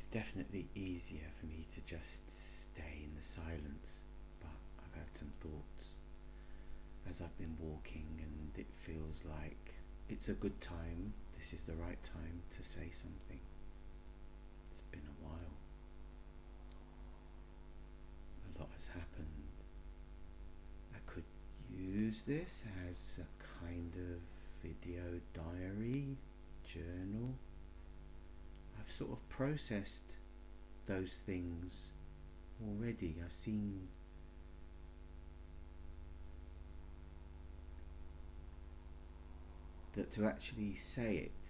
It's definitely easier for me to just stay in the silence, but I've had some thoughts as I've been walking, and it feels like it's a good time. This is the right time to say something. It's been a while. A lot has happened. I could use this as a kind of video diary, journal. I've sort of processed those things already. I've seen that to actually say it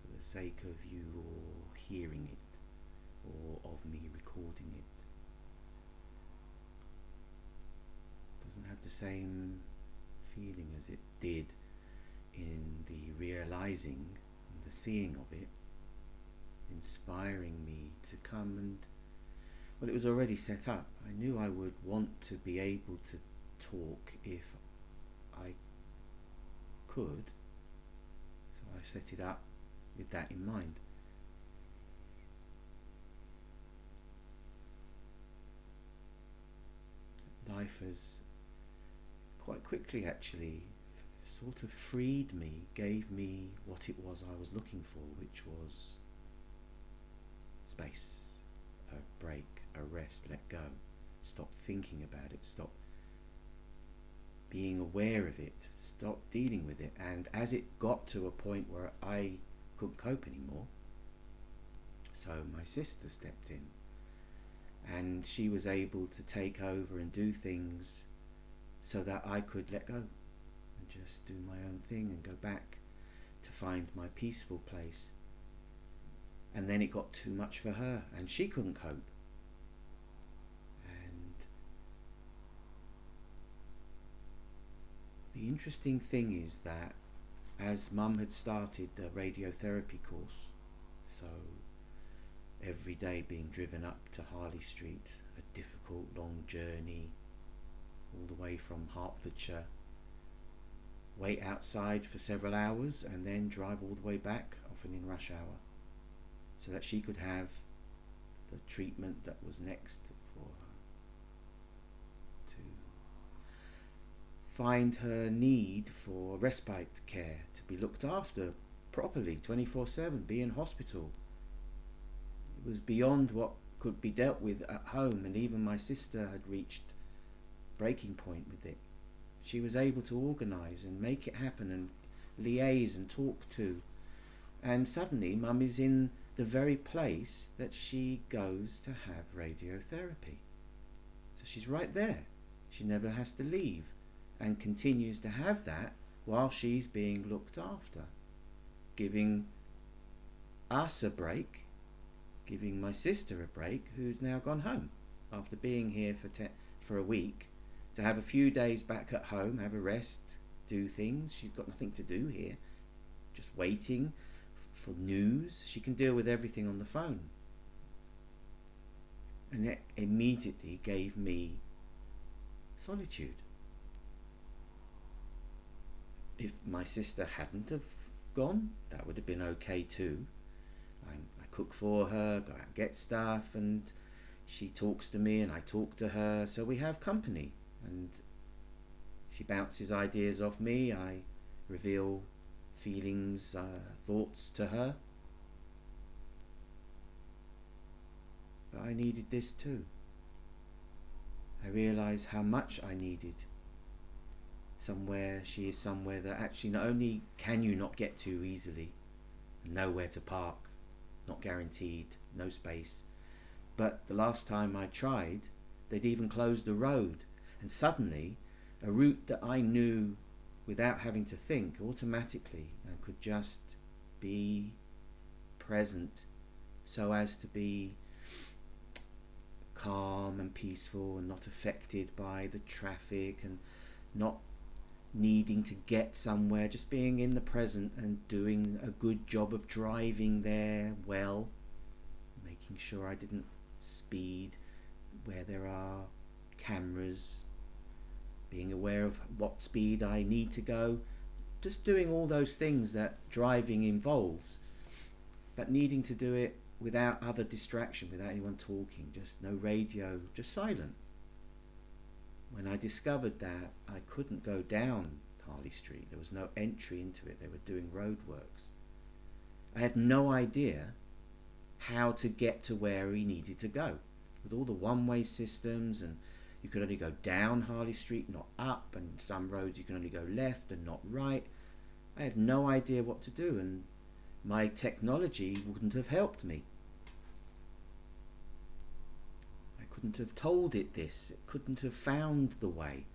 for the sake of you or hearing it or of me recording it doesn't have the same feeling as it did in the realizing and the seeing of it, inspiring me to come and, well, it was already set up. I knew I would want to be able to talk if I could, so I set it up with that in mind. Life has quite quickly actually sort of freed me, gave me what it was I was looking for, which was space, a break, a rest, let go, stop thinking about it, stop being aware of it, stop dealing with it. And as it got to a point where I couldn't cope anymore, so my sister stepped in, and she was able to take over and do things so that I could let go and just do my own thing and go back to find my peaceful place. And then it got too much for her and she couldn't cope. And the interesting thing is that as Mum had started the radiotherapy course, so every day being driven up to Harley Street, a difficult long journey all the way from Hertfordshire, wait outside for several hours and then drive all the way back, often in rush hour, so that she could have the treatment that was next for her, to find her need for respite care, to be looked after properly 24/7, be in hospital. It was beyond what could be dealt with at home, and even my sister had reached breaking point with it. She was able to organise and make it happen and liaise and talk to, and suddenly Mum is in the very place that she goes to have radiotherapy. So she's right there. She never has to leave and continues to have that while she's being looked after, giving us a break, giving my sister a break, who's now gone home after being here for a week, to have a few days back at home, have a rest, do things. She's got nothing to do here, just waiting for news. She can deal with everything on the phone. And that immediately gave me solitude. If my sister hadn't have gone, that would have been okay too. I cook for her, go out and get stuff, and she talks to me and I talk to her, so we have company, and she bounces ideas off me. I reveal feelings, thoughts to her. But I needed this too. I realised how much I needed somewhere. She is somewhere that actually not only can you not get to easily, nowhere to park, not guaranteed, no space, but the last time I tried, they'd even closed the road, and suddenly a route that I knew without having to think automatically, and could just be present so as to be calm and peaceful and not affected by the traffic and not needing to get somewhere, just being in the present and doing a good job of driving there well, making sure I didn't speed where there are cameras, being aware of what speed I need to go, just doing all those things that driving involves. but needing to do it without other distraction, without anyone talking, just no radio, just silent. When I discovered that I couldn't go down Harley Street, there was no entry into it, they were doing roadworks. I had no idea how to get to where he needed to go. With all the one-way systems, and you could only go down Harley Street, not up, and some roads you can only go left and not right. I had no idea what to do, and my technology wouldn't have helped me. I couldn't have told it this. It couldn't have found the way.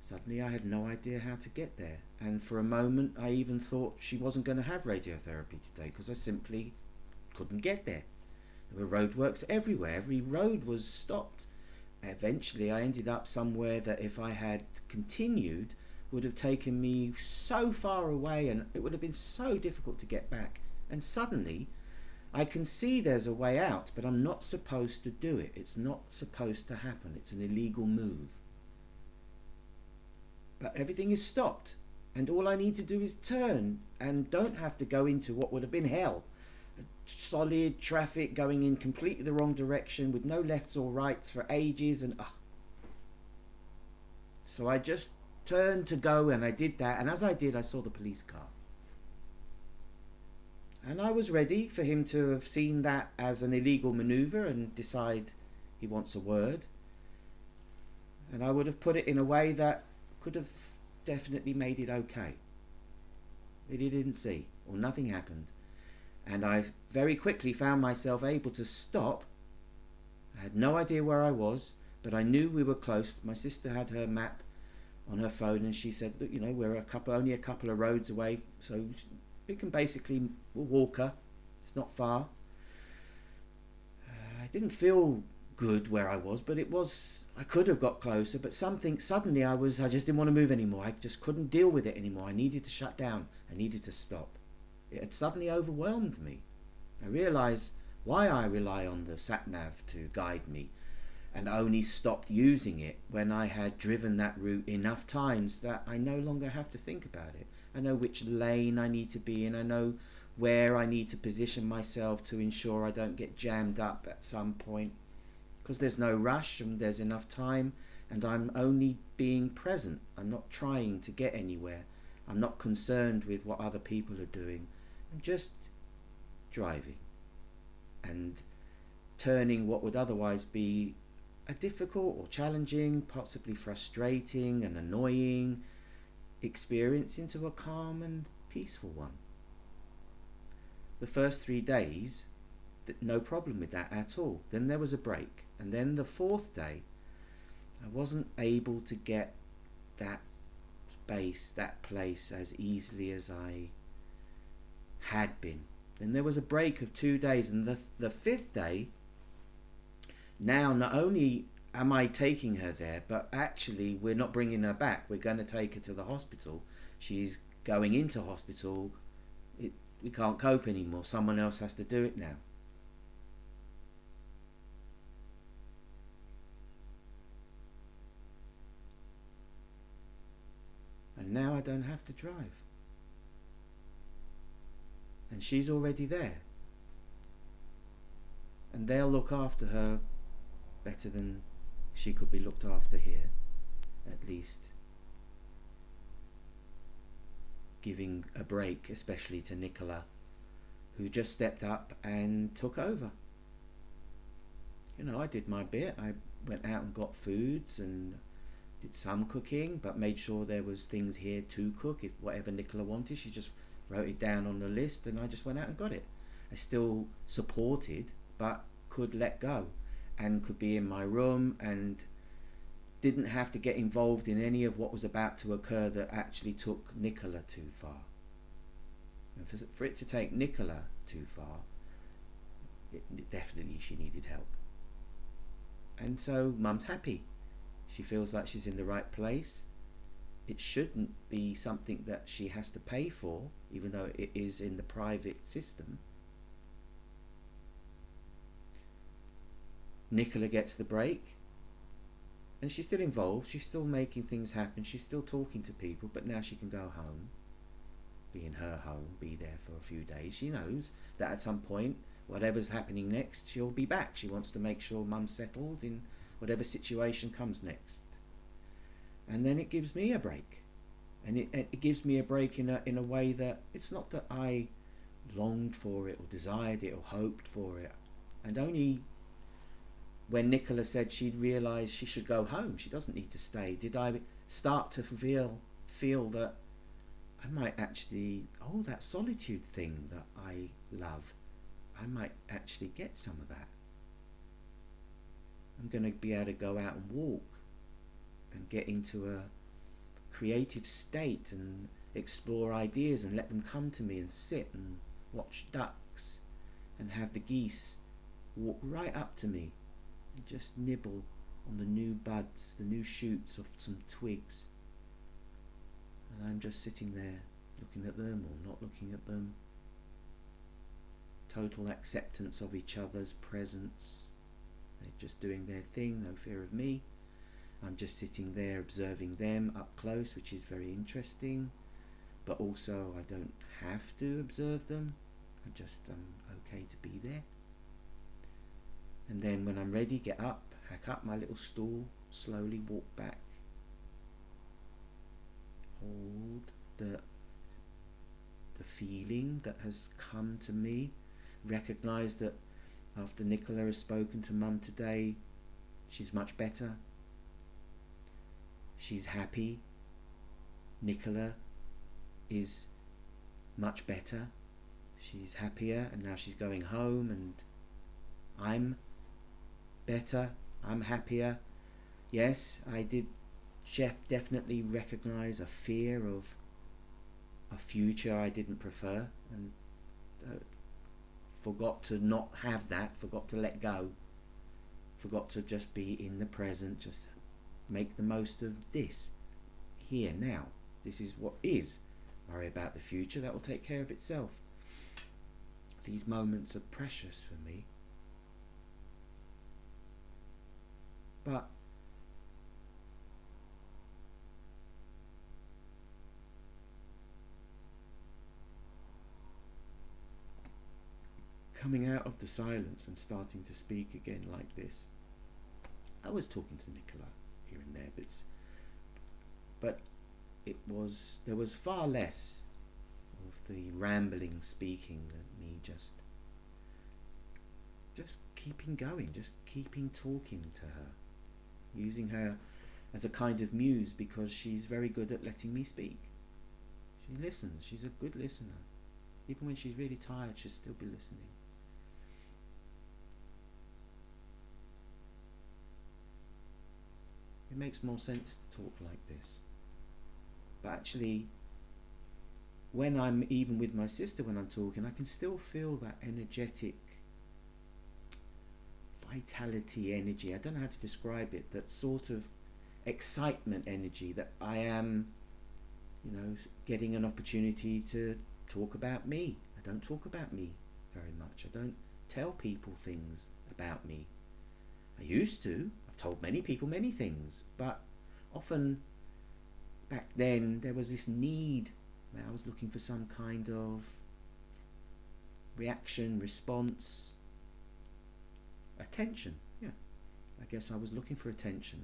Suddenly I had no idea how to get there, and for a moment I even thought she wasn't going to have radiotherapy today because I simply couldn't get there. There were roadworks everywhere. Every road was stopped. Eventually I ended up somewhere that if I had continued would have taken me so far away, and it would have been so difficult to get back. And suddenly I can see there's a way out, but I'm not supposed to do it. It's not supposed to happen. It's an illegal move. But everything is stopped, and all I need to do is turn and don't have to go into what would have been hell. Solid traffic going in completely the wrong direction with no lefts or rights for ages, and so I just turned to go, and I did that, and as I did I saw the police car, and I was ready for him to have seen that as an illegal maneuver and decide he wants a word, and I would have put it in a way that could have definitely made it okay. But he didn't see, or nothing happened. And I very quickly found myself able to stop. I had no idea where I was, but I knew we were close. My sister had her map on her phone, and she said, look, you know, we're only a couple of roads away, so we can basically walk her. It's not far. I didn't feel good where I was, but I could have got closer, but suddenly I just didn't want to move anymore. I just couldn't deal with it anymore. I needed to shut down. I needed to stop. It had suddenly overwhelmed me. I realised why I rely on the sat-nav to guide me, and only stopped using it when I had driven that route enough times that I no longer have to think about it. I know which lane I need to be in. I know where I need to position myself to ensure I don't get jammed up at some point, because there's no rush and there's enough time, and I'm only being present. I'm not trying to get anywhere. I'm not concerned with what other people are doing. I'm just driving and turning what would otherwise be a difficult or challenging, possibly frustrating and annoying experience into a calm and peaceful one. The first 3 days, no problem with that at all. Then there was a break, and then the 4th day I wasn't able to get that space, that place as easily as I had been. Then there was a break of 2 days, and the 5th day, now not only am I taking her there, but actually we're not bringing her back. We're going to take her to the hospital. She's going into hospital. We can't cope anymore. Someone else has to do it now. And now I don't have to drive. And she's already there. And they'll look after her better than she could be looked after here, at least. Giving a break, especially to Nicola, who just stepped up and took over. You know, I did my bit. I went out and got foods and did some cooking, but made sure there was things here to cook. If whatever Nicola wanted, she just wrote it down on the list, and I just went out and got it. I still supported, but could let go, and could be in my room and didn't have to get involved in any of what was about to occur that actually took Nicola too far. And for it to take Nicola too far, definitely she needed help. And so Mum's happy. She feels like she's in the right place. It shouldn't be something that she has to pay for, even though it is in the private system. Nicola gets the break, and she's still involved. She's still making things happen. She's still talking to people, but now she can go home. be in her home, be there for a few days. She knows that at some point, whatever's happening next, she'll be back. She wants to make sure Mum's settled in whatever situation comes next. And then it gives me a break. And it gives me a break in a way that it's not that I longed for it or desired it or hoped for it. And only when Nicola said she'd realised she should go home, she doesn't need to stay, did I start to feel that I might actually, that solitude thing that I love, I might actually get some of that. I'm going to be able to go out and walk and get into a creative state and explore ideas and let them come to me and sit and watch ducks and have the geese walk right up to me and just nibble on the new buds, the new shoots of some twigs. And I'm just sitting there looking at them or not looking at them. Total acceptance of each other's presence. They're just doing their thing, no fear of me. I'm just sitting there observing them up close, which is very interesting. But also I don't have to observe them. I just am okay to be there. And then when I'm ready, get up, hack up my little stool, slowly walk back. Hold the feeling that has come to me. Recognise that after Nicola has spoken to Mum today, she's much better. She's happy. Nicola is much better. She's happier, and now she's going home, and I'm better. I'm happier. Yes, I did definitely recognise a fear of a future I didn't prefer, and forgot to not have that, forgot to let go, forgot to just be in the present, just make the most of this, here, now. This is what is. Worry about the future, that will take care of itself. These moments are precious for me. But coming out of the silence and starting to speak again like this, I was talking to Nicola here and there, but there was far less of the rambling speaking than me just keeping going, just keeping talking to her, using her as a kind of muse, because she's very good at letting me speak. She listens. She's a good listener. Even when she's really tired, she'll still be listening. It makes more sense to talk like this. But actually, when I'm even with my sister, when I'm talking, I can still feel that energetic vitality energy. I don't know how to describe it. That sort of excitement energy that I am, getting an opportunity to talk about me. I don't talk about me very much. I don't tell people things about me. I used to. I've told many people many things, but often back then there was this need where I was looking for some kind of reaction, response, attention. Yeah, I guess I was looking for attention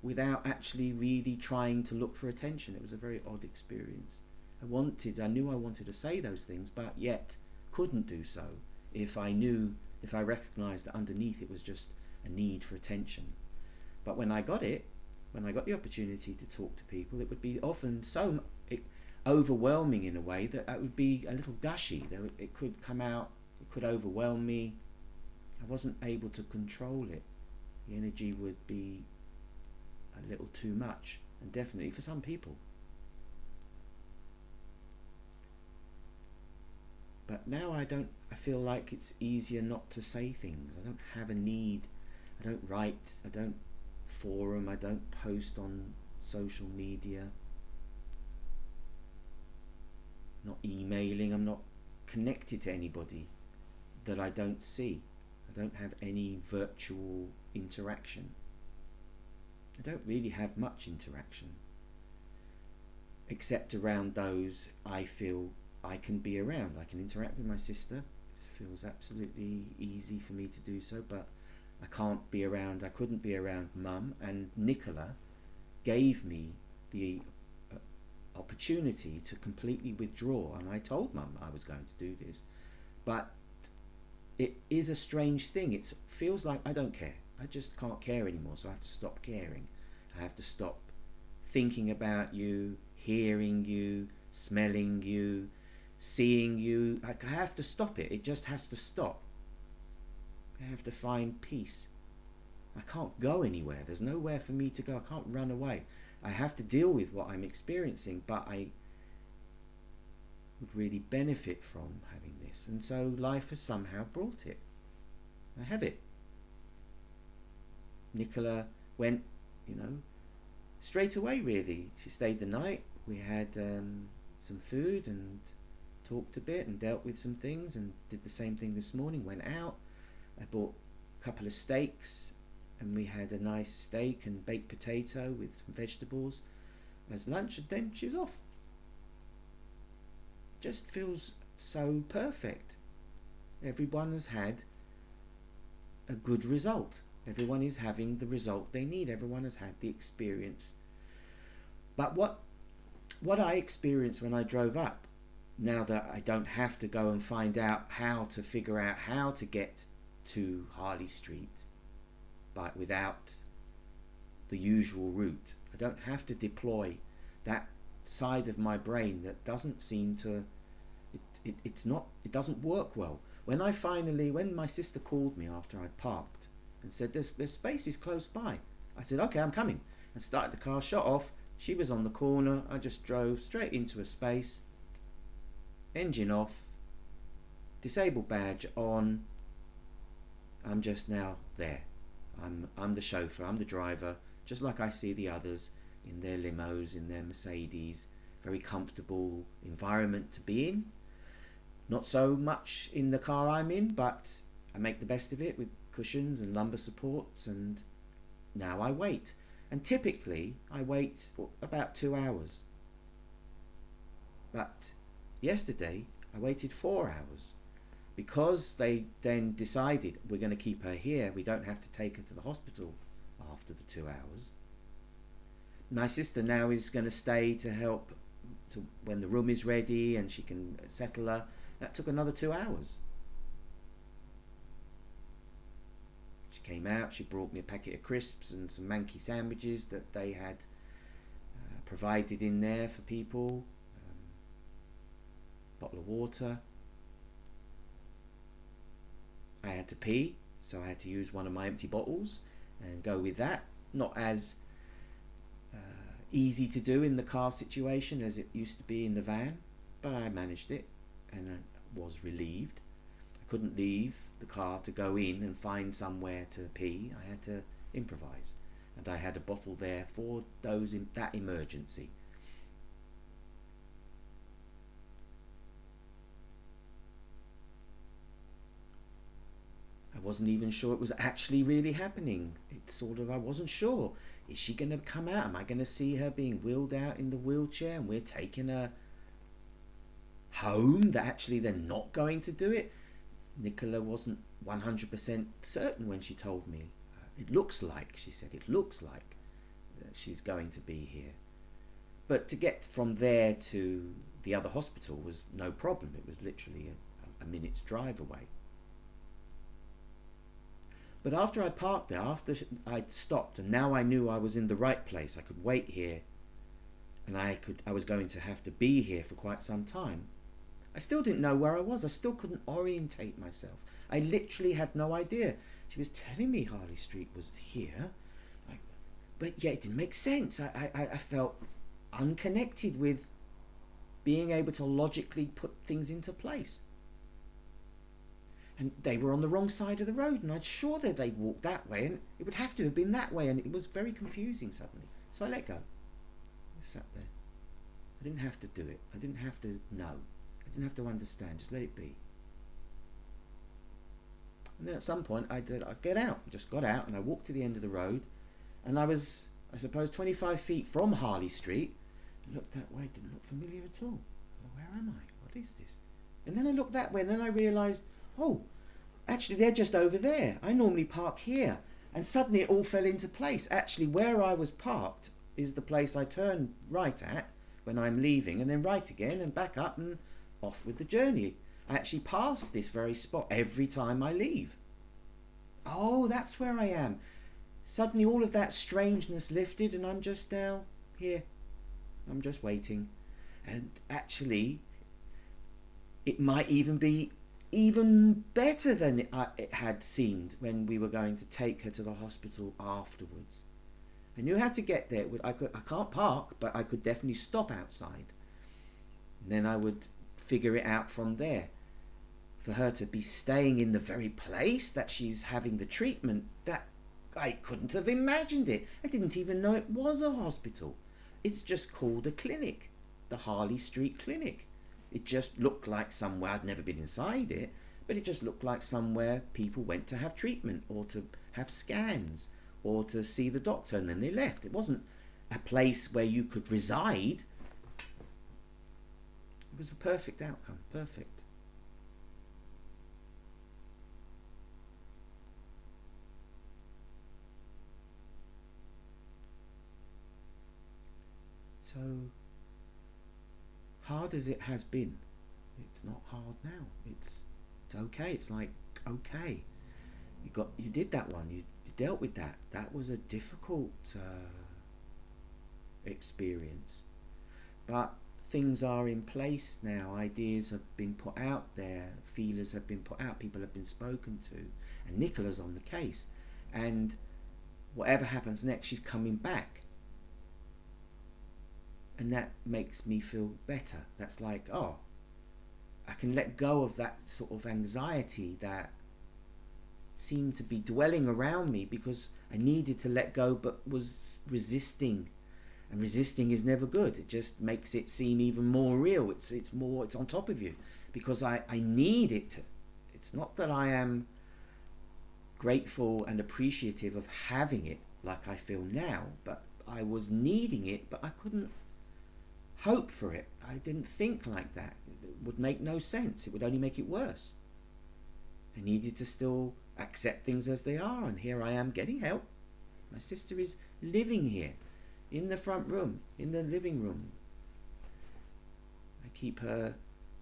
without actually really trying to look for attention. It was a very odd experience. I knew I wanted to say those things, but yet couldn't do so if I recognized that underneath it was just a need for attention. But when I got the opportunity to talk to people, it would be often so overwhelming in a way that it would be a little gushy. It could come out, it could overwhelm me. I wasn't able to control it. The energy would be a little too much, and definitely for some people. But now I feel like it's easier not to say things. I don't have a need. I don't write. I don't forum. I don't post on social media. I'm not emailing. I'm not connected to anybody that I don't see. I don't have any virtual interaction. I don't really have much interaction. except around those I feel I can be around. I can interact with my sister. It feels absolutely easy for me to do so, but I couldn't be around Mum, and Nicola gave me the opportunity to completely withdraw, and I told Mum I was going to do this, but it is a strange thing. It feels like I don't care. I just can't care anymore, so I have to stop caring. I have to stop thinking about you, hearing you, smelling you, seeing you. I have to stop it. It just has to stop. I have to find peace. I can't go anywhere. There's nowhere for me to go. I can't run away. I have to deal with what I'm experiencing, but I would really benefit from having this. And so life has somehow brought it. I have it. Nicola went, straight away really. She stayed the night. We had some food and talked a bit and dealt with some things, and did the same thing this morning. Went out. I bought a couple of steaks, and we had a nice steak and baked potato with some vegetables as lunch, and then she was off. Just feels so perfect. Everyone has had a good result. Everyone is having the result they need. Everyone has had the experience. But what I experienced when I drove up, now that I don't have to go and find out how to figure out how to get to Harley Street, but without the usual route, I don't have to deploy that side of my brain that doesn't seem to, it doesn't work well. When my sister called me after I'd parked and said there's spaces close by, I said okay, I'm coming, and started the car, shot off. She was on the corner. I just drove straight into a space, engine off, disabled badge on. I'm just now there. I'm the chauffeur, I'm the driver, just like I see the others in their limos, in their Mercedes. Very comfortable environment to be in. Not so much in the car I'm in, but I make the best of it with cushions and lumbar supports, and now I wait. And typically I wait about 2 hours. But yesterday I waited 4 hours, because they then decided we're going to keep her here. We don't have to take her to the hospital after the 2 hours. My sister now is going to stay to help when the room is ready and she can settle her. That took another 2 hours. She came out, she brought me a packet of crisps and some manky sandwiches that they had provided in there for people. Bottle of water. I had to pee, so I had to use one of my empty bottles and go with that. Not as easy to do in the car situation as it used to be in the van, but I managed it, and I was relieved. I couldn't leave the car to go in and find somewhere to pee. I had to improvise, and I had a bottle there for that emergency. I wasn't even sure it was actually really happening. I wasn't sure. Is she going to come out? Am I going to see her being wheeled out in the wheelchair and we're taking her home? That actually they're not going to do it? Nicola wasn't 100% certain when she told me. It looks like, she said, it looks like she's going to be here. But to get from there to the other hospital was no problem. It was literally a minute's drive away. But after I parked there, after I'd stopped, and now I knew I was in the right place, I could wait here, and I was going to have to be here for quite some time. I still didn't know where I was. I still couldn't orientate myself. I literally had no idea. She was telling me Harley Street was here, but yeah, it didn't make sense. I felt unconnected with being able to logically put things into place. And they were on the wrong side of the road, and I'd sure that they'd walked that way, and it would have to have been that way, and it was very confusing suddenly. So I let go. I sat there. I didn't have to do it. I didn't have to know. I didn't have to understand. Just let it be. And then at some point I'd get out. I just got out, and I walked to the end of the road, and I was, I suppose, 25 feet from Harley Street, Looked that way, didn't look familiar at all. Well, where am I? What is this? And then I looked that way, and then I realised, oh, actually they're just over there. I normally park here. And suddenly it all fell into place. Actually, where I was parked is the place I turn right at when I'm leaving, and then right again and back up and off with the journey. I actually pass this very spot every time I leave. Oh, that's where I am. Suddenly all of that strangeness lifted, and I'm just now here. I'm just waiting. And actually, it might even be even better than it had seemed when we were going to take her to the hospital afterwards. I knew how to get there. I can't park, but I could definitely stop outside. And then I would figure it out from there. For her to be staying in the very place that she's having the treatment, that I couldn't have imagined it. I didn't even know it was a hospital. It's just called a clinic, the Harley Street Clinic. It just looked like somewhere, I'd never been inside it, but it just looked like somewhere people went to have treatment or to have scans or to see the doctor, and then they left. It wasn't a place where you could reside. It was a perfect outcome, perfect. So hard as it has been, it's not hard now. It's okay. It's like, okay, you did that one. You dealt with that. That was a difficult experience, but things are in place now. Ideas have been put out there. Feelers have been put out. People have been spoken to, and Nicola's on the case. And whatever happens next, she's coming back. And that makes me feel better. That's like, oh, I can let go of that sort of anxiety that seemed to be dwelling around me because I needed to let go but was resisting. And resisting is never good. It just makes it seem even more real. It's on top of you because I need it to. It's not that I am grateful and appreciative of having it like I feel now, but I was needing it, but I couldn't hope for it. I didn't think like that. It would make no sense. It would only make it worse. I needed to still accept things as they are, and here I am getting help. My sister is living here in the front room, in the living room. I keep her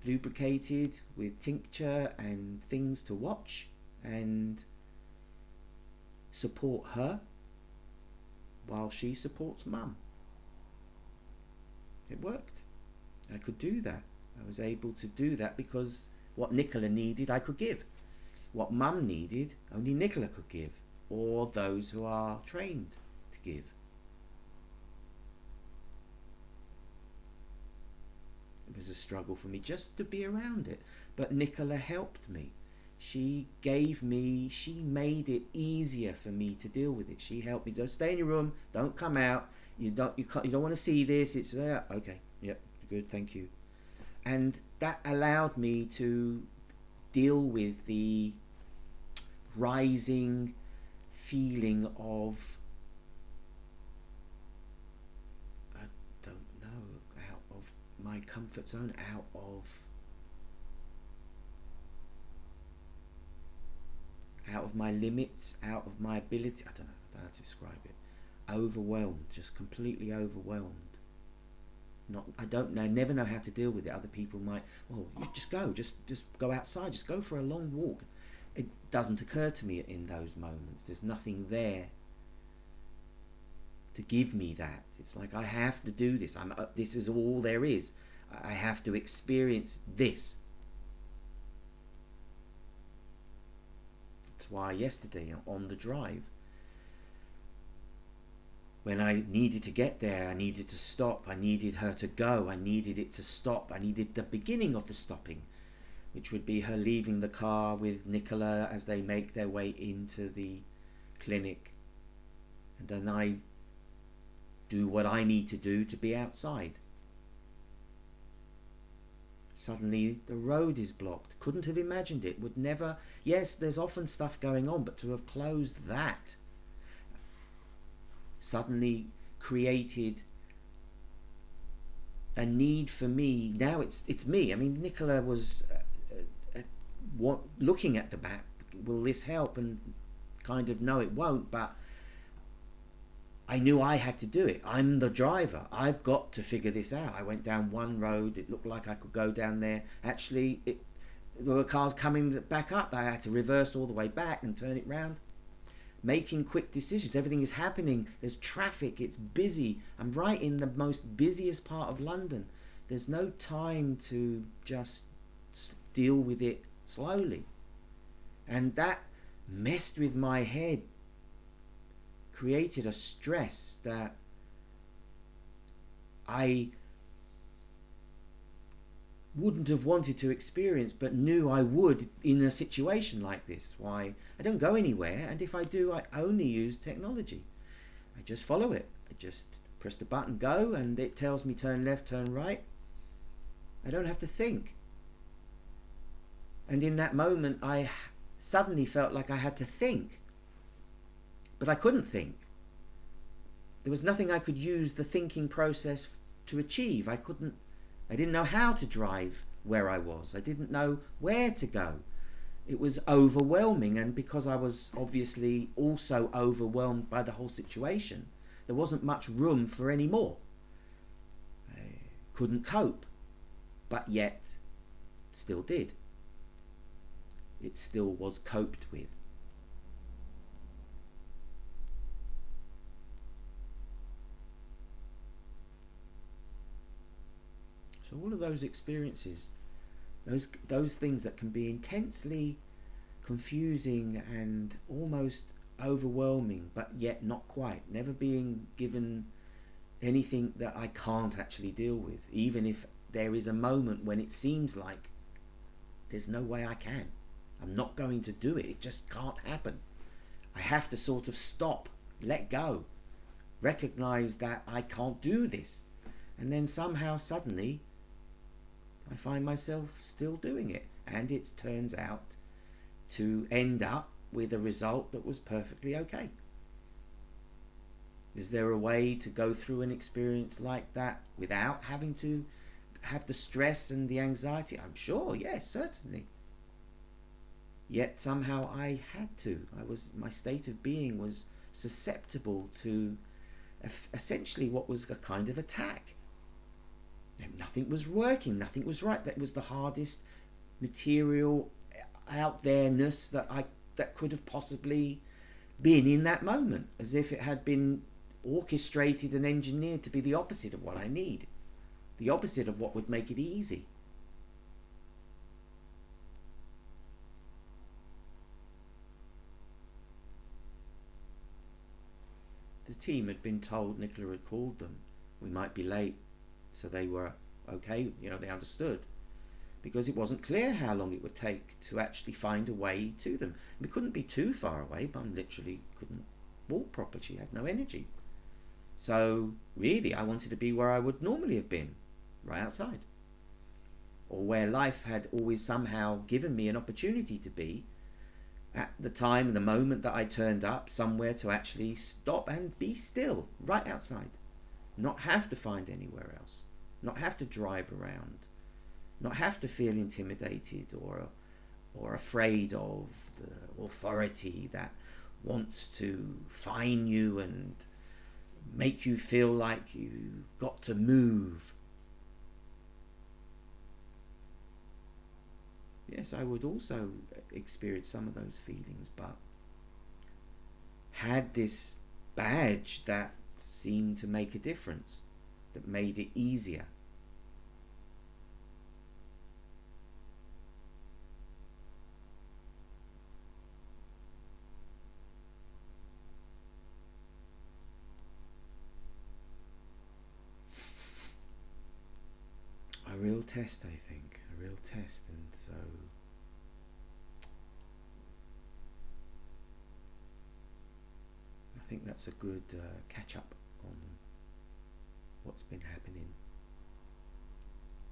lubricated with tincture and things to watch and support her while she supports Mum. It worked. I could do that. I was able to do that because what Nicola needed, I could give. What Mum needed, only Nicola could give, or those who are trained to give. It was a struggle for me just to be around it, but Nicola helped me. She made it easier for me to deal with it. She helped me. Don't stay in your room. Don't come out. You don't want to see this. It's okay. Yep, good. Thank you. And that allowed me to deal with the rising feeling of, I don't know, out of my comfort zone, out of my limits, out of my ability. I don't know how to describe it. Overwhelmed, just completely overwhelmed. I don't know, I never know how to deal with it. Other people might, well, you just go outside, just go for a long walk. It doesn't occur to me in those moments. There's nothing there to give me that. It's like I have to do this. This is all there is. I have to experience this. That's why yesterday on the drive, when I needed to get there, I needed to stop, I needed her to go, I needed it to stop, I needed the beginning of the stopping, which would be her leaving the car with Nicola as they make their way into the clinic. And then I do what I need to do to be outside. Suddenly the road is blocked. Couldn't have imagined it. Would never. Yes, there's often stuff going on, but to have closed that suddenly created a need for me. Now it's me. I mean, Nicola was looking at the map. Will this help? And kind of, no, it won't. But I knew I had to do it. I'm the driver. I've got to figure this out. I went down one road. It looked like I could go down there. Actually, there were cars coming back up. I had to reverse all the way back and turn it round. Making quick decisions. Everything is happening. There's traffic. It's busy. I'm right in the most busiest part of London. There's no time to just deal with it slowly. And that messed with my head, created a stress that I wouldn't have wanted to experience, but knew I would in a situation like this. Why? I don't go anywhere, and if I do, I only use technology. I just follow it. I just press the button, go, and it tells me turn left, turn right. I don't have to think. And in that moment, I suddenly felt like I had to think. But I couldn't think. There was nothing I could use the thinking process to achieve. I didn't know how to drive where I was. I didn't know where to go. It was overwhelming, and because I was obviously also overwhelmed by the whole situation, there wasn't much room for any more. I couldn't cope, but yet still did. It still was coped with. So all of those experiences, those things that can be intensely confusing and almost overwhelming, but yet not quite, never being given anything that I can't actually deal with, even if there is a moment when it seems like there's no way I can. I'm not going to do it. It just can't happen. I have to sort of stop, let go, recognize that I can't do this. And then somehow, suddenly, I find myself still doing it. And it turns out to end up with a result that was perfectly okay. Is there a way to go through an experience like that without having to have the stress and the anxiety? I'm sure, yes, certainly. Yet somehow I had to. My state of being was susceptible to essentially what was a kind of attack. Nothing was working, nothing was right. That was the hardest material out there-ness that could have possibly been in that moment, as if it had been orchestrated and engineered to be the opposite of what I need, the opposite of what would make it easy. The team had been told, Nicola had called them, we might be late. So they were okay, they understood. Because it wasn't clear how long it would take to actually find a way to them. We couldn't be too far away, but I literally couldn't walk properly. She had no energy. So really, I wanted to be where I would normally have been, right outside. Or where life had always somehow given me an opportunity to be at the time, the moment that I turned up, somewhere to actually stop and be still, right outside. Not have to find anywhere else. Not have to drive around. Not have to feel intimidated or afraid of the authority that wants to fine you and make you feel like you've got to move. Yes, I would also experience some of those feelings, but had this badge that seemed to make a difference, that made it easier. A real test, I think, a real test. And so I think that's a good catch up on what's been happening.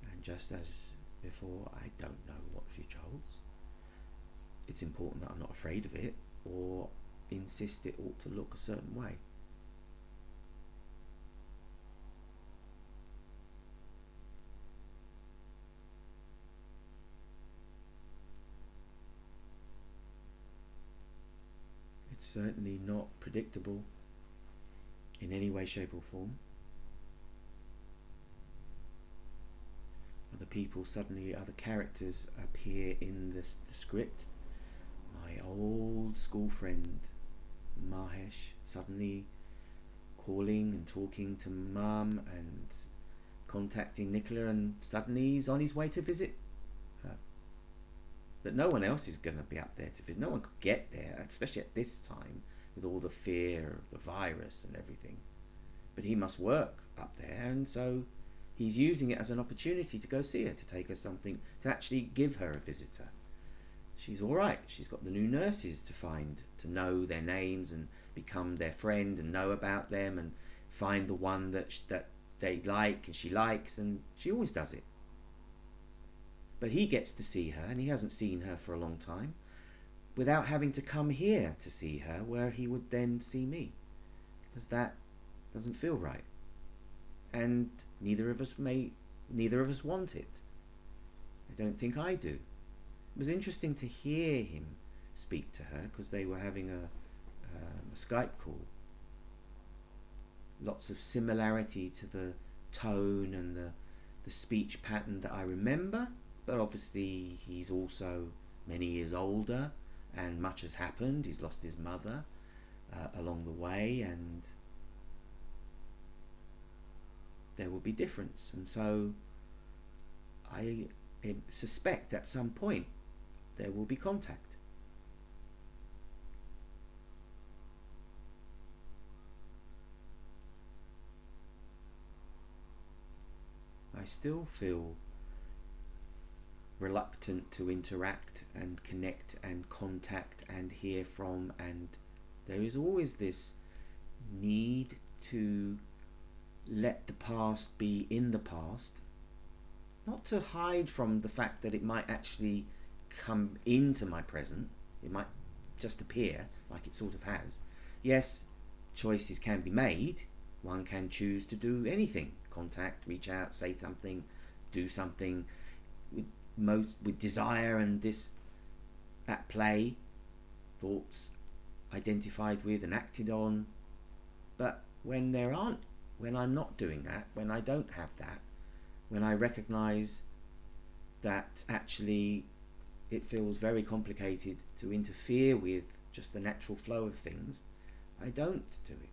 And just as before, I don't know what the future holds. It's important that I'm not afraid of it or insist it ought to look a certain way. certainly not predictable in any way, shape or form. Other characters appear in the script. My old school friend Mahesh suddenly calling and talking to Mum and contacting Nicola, and suddenly he's on his way to visit her. That no one else is going to be up there to visit. No one could get there, especially at this time with all the fear of the virus and everything. But he must work up there, and so he's using it as an opportunity to go see her, to take her something, to actually give her a visitor. She's all right. She's got the new nurses to find, to know their names and become their friend and know about them and find the one that they like and she likes, and she always does it. But he gets to see her, and he hasn't seen her for a long time, without having to come here to see her, where he would then see me, because that doesn't feel right, and neither of us want it. I don't think I do. It was interesting to hear him speak to her, because they were having a Skype call. Lots of similarity to the tone and the speech pattern that I remember, but obviously he's also many years older, and much has happened. He's lost his mother along the way, and there will be difference. And so I suspect at some point there will be contact. I still feel reluctant to interact and connect and contact and hear from, and there is always this need to let the past be in the past, not to hide from the fact that it might actually come into my present. It might just appear like it sort of has. Yes, choices can be made. One can choose to do anything: contact, reach out, say something, do something with desire and this at play, thoughts identified with and acted on. But when I'm not doing that, when I don't have that, when I recognize that actually it feels very complicated to interfere with just the natural flow of things, I don't do it.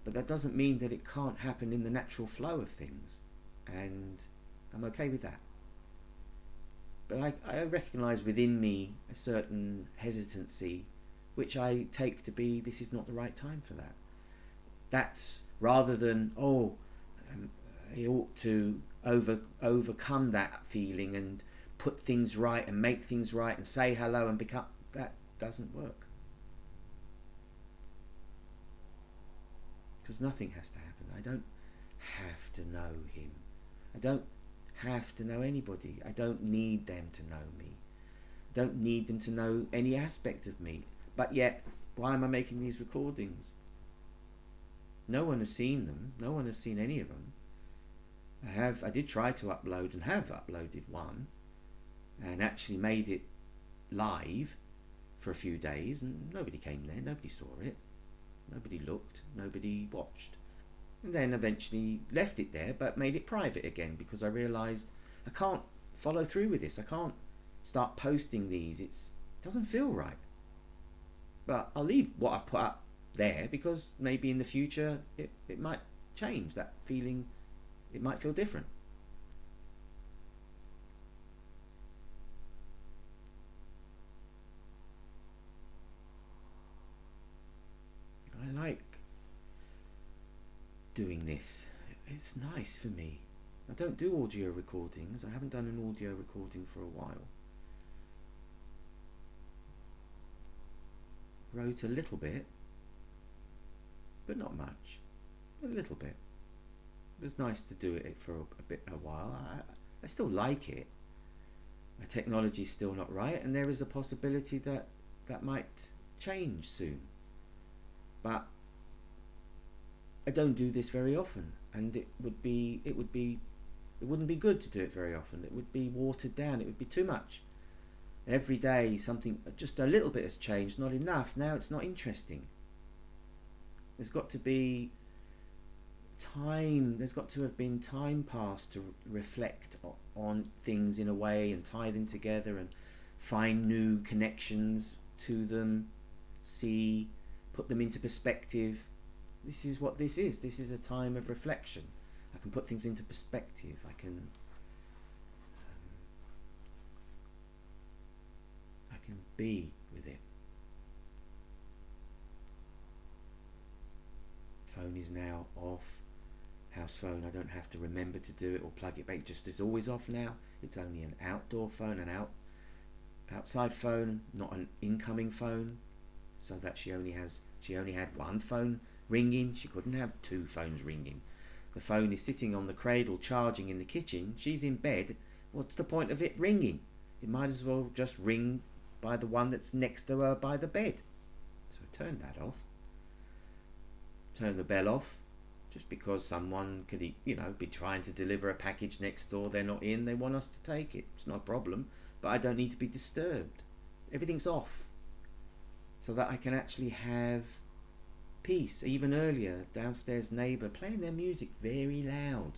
But that doesn't mean that it can't happen in the natural flow of things, and I'm okay with that. But I recognise within me a certain hesitancy, which I take to be, this is not the right time for that. That's rather than, he ought to overcome that feeling and put things right and make things right and say hello and become, that doesn't work. Because nothing has to happen. I don't have to know him. I don't have to know anybody. I don't need them to know me. I don't need them to know any aspect of me. But yet, why am I making these recordings? No one has seen them. No one has seen any of them. I did try to upload and have uploaded one, and actually made it live for a few days, and nobody came there, nobody saw it, nobody looked, nobody watched. And then eventually left it there, but made it private again, because I realised I can't follow through with this. I can't start posting these. It doesn't feel right. But I'll leave what I've put up there, because maybe in the future it might change. That feeling, it might feel different. I like doing this. It's nice for me. I don't do audio recordings. I haven't done an audio recording for a while. Wrote a little bit, but not much. A little bit. It was nice to do it for a while. I still like it. My technology's still not right, and there is a possibility that might change soon. But I don't do this very often, and it wouldn't be good to do it very often. It would be watered down. It would be too much. Every day something, just a little bit has changed, not enough. Now it's not interesting. There's got to be time, there's got to have been time passed to reflect on things in a way and tie them together and find new connections to them, see, put them into perspective. This is what this is. This is a time of reflection. I can put things into perspective. I can be with it. Phone is now off. House phone, I don't have to remember to do it or plug it back. It just is always off now. It's only an outdoor phone, outside phone, not an incoming phone. So that she only had one phone ringing. She couldn't have two phones ringing. The phone is sitting on the cradle charging in the kitchen. She's in bed. What's the point of it ringing? It might as well just ring by the one that's next to her by the bed. So I turned that off. Turn the bell off. Just because someone could, be trying to deliver a package next door, they're not in, they want us to take it. It's not a problem, but I don't need to be disturbed. Everything's off, so that I can actually have peace. Even earlier, downstairs neighbour playing their music very loud,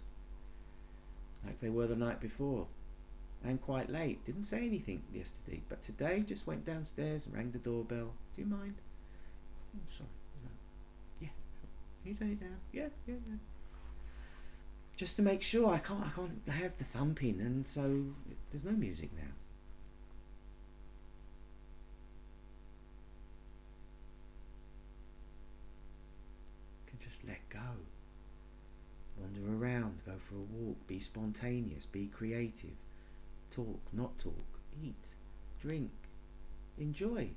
like they were the night before, and quite late. Didn't say anything yesterday, but today just went downstairs and rang the doorbell. Do you mind? Oh, sorry. Can you turn it down? Yeah. Just to make sure I can't have the thumping, and so there's no music now. Can just let go. Wander around, go for a walk, be spontaneous, be creative, talk, not talk, eat, drink, enjoy,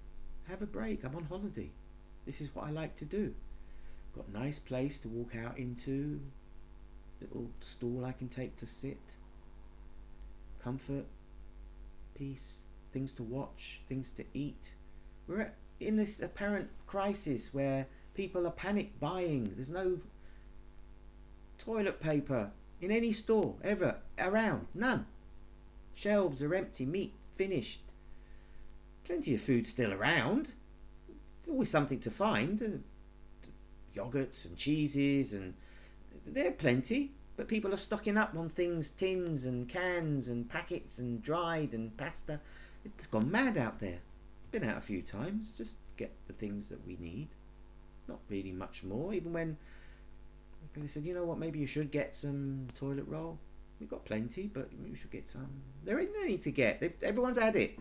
have a break. I'm on holiday. This is what I like to do. Got a nice place to walk out into, little stool I can take to sit, comfort, peace, things to watch, things to eat. We're in this apparent crisis where people are panic buying. There's no toilet paper in any store ever around, none. Shelves are empty, meat finished. Plenty of food still around. There's always something to find. Yogurts and cheeses, and there are plenty, but people are stocking up on things, tins and cans and packets and dried and pasta. It's gone mad out there. Been out a few times, just get the things that we need, not really much more. Even when they said, you know what, maybe you should get some toilet roll. We've got plenty, but you should get some. There isn't any to get. Everyone's had it.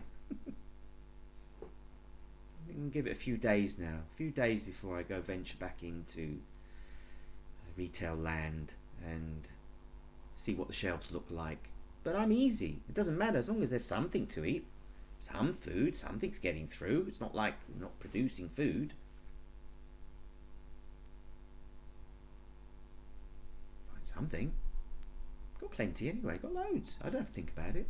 We can give it a few days now. A few days before I go venture back into retail land and see what the shelves look like. But I'm easy. It doesn't matter as long as there's something to eat. Some food, something's getting through. It's not like we're not producing food. Find something. Got plenty anyway. Got loads. I don't have to think about it.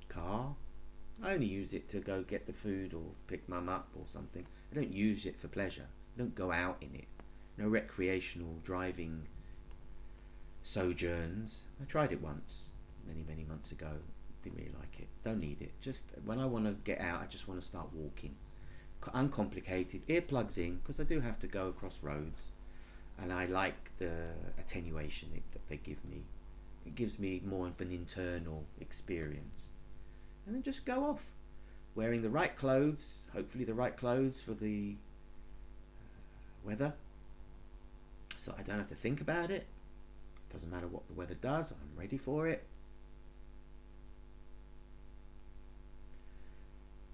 Car. I only use it to go get the food or pick mum up or something. I don't use it for pleasure. I don't go out in it. No recreational driving sojourns. I tried it once, many months ago. Didn't really like it. Don't need it. Just when I want to get out, I just want to start walking. Uncomplicated. Earplugs in, because I do have to go across roads. And I like the attenuation that they give me. It gives me more of an internal experience. And then just go off, wearing the right clothes, hopefully the right clothes for the weather, so I don't have to think about it. Doesn't matter what the weather does, I'm ready for it.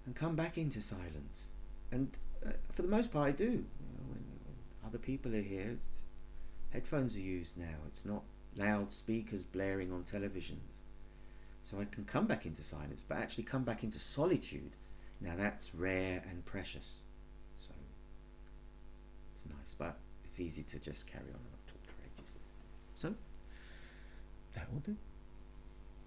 And come back into silence. And for the most part I do. When other people are here, headphones are used now. It's not loudspeakers blaring on televisions. So I can come back into silence, but actually come back into solitude. Now that's rare and precious. So it's nice, but it's easy to just carry on. I've talked for ages. So that will do.